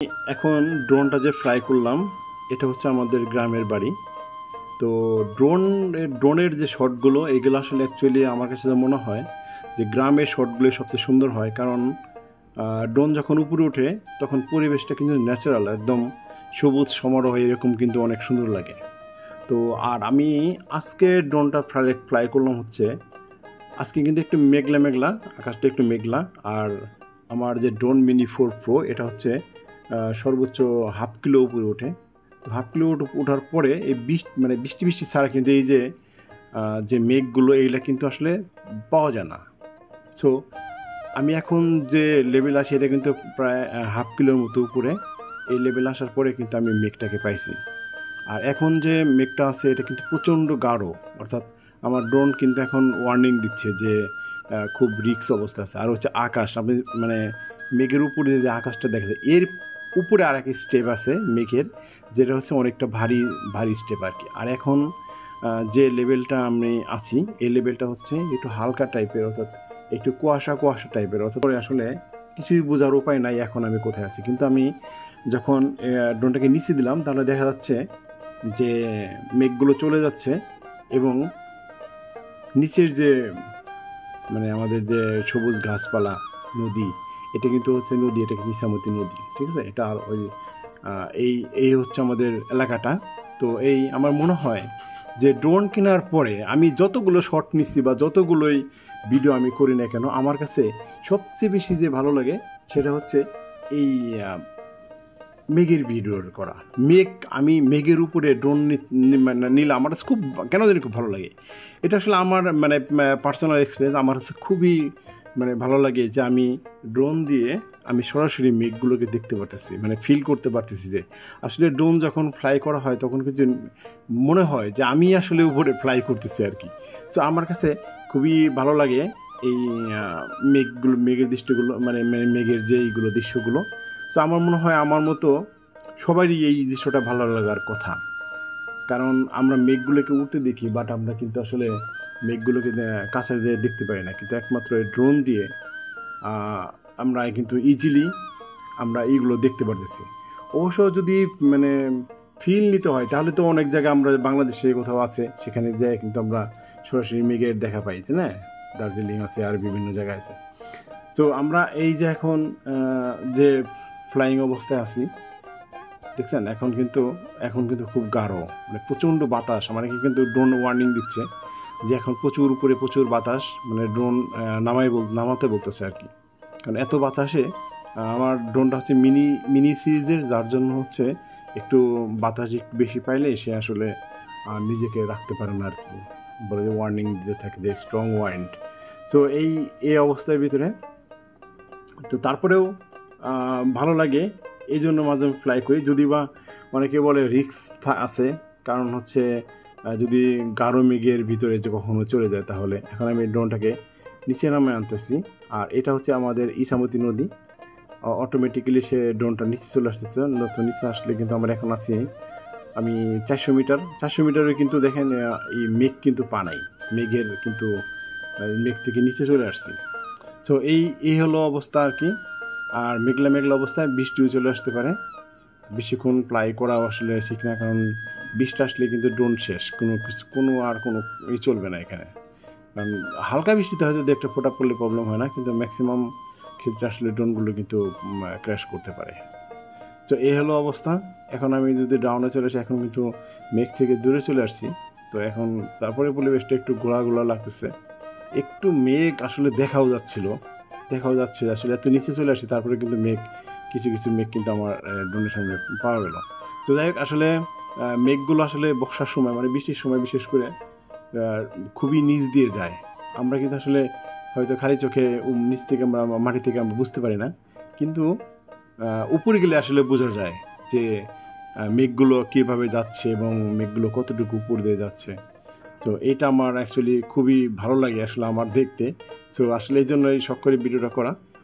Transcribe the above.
এখন ড্রোনটা যে ফ্লাই করলাম, এটা হচ্ছে আমাদের গ্রামের বাড়ি। তো ড্রোনের যে শটগুলো, এগুলো আসলে অ্যাকচুয়ালি আমার কাছে যা মনে হয় যে গ্রামের শটগুলো সবচেয়ে সুন্দর হয়। কারণ ড্রোন যখন উপরে ওঠে তখন পরিবেশটা কিন্তু ন্যাচারাল, একদম সবুজ সমারোহ, এরকম কিন্তু অনেক সুন্দর লাগে। তো আর আমি আজকে ড্রোনটা ফ্লাই করলাম হচ্ছে, আজকে কিন্তু একটু মেঘলা মেঘলা, আকাশটা একটু মেঘলা। আর আমার যে ড্রোন মিনি 4 প্রো, এটা হচ্ছে সর্বোচ্চ হাফ কিলো উপরে ওঠে। হাফ কিলো ওঠার পরে এই বৃষ্টি বৃষ্টি ছাড়া কিন্তু এই যে যে মেঘগুলো, এইগুলা কিন্তু আসলে পাওয়া যায় না। সো আমি এখন যে লেভেল আসি, এটা কিন্তু প্রায় হাফ কিলোর মতো উপরে। এই লেভেল আসার পরে কিন্তু আমি মেঘটাকে পাইছি। আর এখন যে মেঘটা আছে এটা কিন্তু প্রচণ্ড গাঢ়, অর্থাৎ আমার ড্রোন কিন্তু এখন ওয়ার্নিং দিচ্ছে যে খুব রিস্ক অবস্থা আছে। আর হচ্ছে আকাশ, আপনি মেঘের উপরে যে আকাশটা দেখা যায়, এর উপরে আর এক স্টেপ আছে মেঘের, যেটা হচ্ছে অনেকটা ভারী ভারী স্টেপ আর কি। আর এখন যে লেভেলটা আমি আছি, এই লেভেলটা হচ্ছে একটু হালকা টাইপের, অর্থাৎ একটু কুয়াশা কুয়াশা টাইপের। অর্থাৎ আসলে কিছুই বোঝার উপায় নাই এখন আমি কোথায় আছি। কিন্তু আমি যখন ড্রোনটাকে নিচে দিলাম, তাহলে দেখা যাচ্ছে যে মেঘগুলো চলে যাচ্ছে এবং নিচের যে আমাদের যে সবুজ গাছপালা, নদী, এটা কিন্তু হচ্ছে নদী, এটা কিন্তু ইছামতি নদী, ঠিক আছে। এটা আর ওই এই হচ্ছে আমাদের এলাকাটা। তো এই আমার মনে হয় যে ড্রোন কেনার পরে আমি যতগুলো শট নিচ্ছি বা যতগুলোই ভিডিও আমি করি না কেন, আমার কাছে সবচেয়ে বেশি যে ভালো লাগে সেটা হচ্ছে এই মেঘের ভিডিও করা। আমি মেঘের উপরে ড্রোন নিলে আমার কাছে খুব কেন জানি খুব ভালো লাগে। এটা আসলে আমার পার্সোনাল এক্সপিরিয়েন্স, আমার কাছে খুবই ভালো লাগে যে আমি ড্রোন দিয়ে আমি সরাসরি মেঘগুলোকে দেখতে পারতেছি, ফিল করতে পারতেছি যে আসলে ড্রোন যখন ফ্লাই করা হয় তখন কিছু মনে হয় যে আমি আসলে উপরে ফ্লাই করতেছি আর কি। তো আমার কাছে খুবই ভালো লাগে এই মেঘের দৃশ্যগুলো, মেঘের যে এইগুলো দৃশ্যগুলো। তো আমার মনে হয় আমার মতো সবারই এই দৃশ্যটা ভালো লাগার কথা। কারণ আমরা মেঘগুলোকে উঠতে দেখি, বাট আমরা কিন্তু আসলে মেঘগুলোকে কাছে দিয়ে দেখতে পারি না। কিন্তু একমাত্র ড্রোন দিয়ে আমরা কিন্তু ইজিলি আমরা এইগুলো দেখতে পারতেছি। অবশ্য যদি ফিল নিতে হয়, তাহলে তো অনেক জায়গায় আমরা বাংলাদেশে কোথাও আছে, সেখানে যেয়ে কিন্তু আমরা সরাসরি মেঘের দেখা পাই, তাই না? দার্জিলিং আছে, আর বিভিন্ন জায়গায় আছে। তো আমরা এই যে এখন যে ফ্লাইং অবস্থায় আছি, দেখছেন, এখন কিন্তু খুব গাঢ়, প্রচণ্ড বাতাস। আমাকে কিন্তু ড্রোন ওয়ার্নিং দিচ্ছে যে এখন প্রচুর উপরে প্রচুর বাতাস, ড্রোন নামাতে বলতেছে আর কি। কারণ এত বাতাসে আমার ড্রোনটা হচ্ছে মিনি সিরিজের, যার জন্য হচ্ছে একটু বাতাস একটু বেশি পাইলে সে আসলে নিজেকে রাখতে পারে না আর কি, বলে যে ওয়ার্নিং দিতে থাকে যে স্ট্রং ওয়াইন্ড। তো এই অবস্থার ভিতরে তো তারপরেও ভালো লাগে, এই জন্য মাঝে ফ্লাই করি। যদি বা অনেকে বলে রিস্ক আছে, কারণ হচ্ছে যদি গাঢ় মেঘের ভিতরে যে কখনো চলে যায়, তাহলে এখন আমি ড্রোনটাকে নিচে নামে আনতেছি। আর এটা হচ্ছে আমাদের ইছামতি নদী, অটোমেটিক্যালি সে ড্রোনটা নিচে চলে আসতেছে। নতুন নিচে আসলে কিন্তু আমরা এখন আছি আমি 400 মিটারে, কিন্তু দেখেন এই মেঘ কিন্তু পা নাই, মেঘের কিন্তু মেঘ থেকে নিচে চলে আসছি। তো এই হলো অবস্থা আর কি। আর মেঘলা মেঘলা অবস্থায় বৃষ্টিও চলে আসতে পারে, বেশিক্ষণ ফ্লাই করা আসলে ঠিক না, কারণ বৃষ্টি আসলে কিন্তু ড্রোন শেষ, কোনো চলবে না এখানে। কারণ হালকা বৃষ্টিতে হয়তো একটা ফোটা পড়লে প্রবলেম হয় না, কিন্তু ম্যাক্সিমাম ক্ষেত্রে আসলে ড্রোনগুলো কিন্তু ক্র্যাশ করতে পারে। তো এই হলো অবস্থা। এখন আমি যদি ডাউনে চলে আসি, এখন কিন্তু মেঘ থেকে দূরে চলে আসছি। তো এখন তারপরে পরিবেশটা একটু গোলা লাগতেছে, একটু মেঘ আসলে দেখাও যাচ্ছে আসলে এত নিচে চলে আসি, তারপরে কিন্তু কিছু মেঘ কিন্তু আমার ড্রোনের সামনে পাওয়া গেল। তো যাই হোক, আসলে মেঘগুলো আসলে বর্ষার সময়, বৃষ্টির সময় বিশেষ করে খুবই নিচ দিয়ে যায়। আমরা কিন্তু আসলে হয়তো খালি চোখে নিচ থেকে মাটি থেকে আমরা বুঝতে পারি না, কিন্তু উপরে গেলে আসলে বোঝা যায় যে মেঘগুলো কীভাবে যাচ্ছে এবং মেঘগুলো কতটুকু উপর দিয়ে যাচ্ছে। তো এটা আমার অ্যাকচুয়ালি খুবই ভালো লাগে আসলে আমার দেখতে। তো আসলে এই জন্য এই শখ করে ভিডিওটা করা।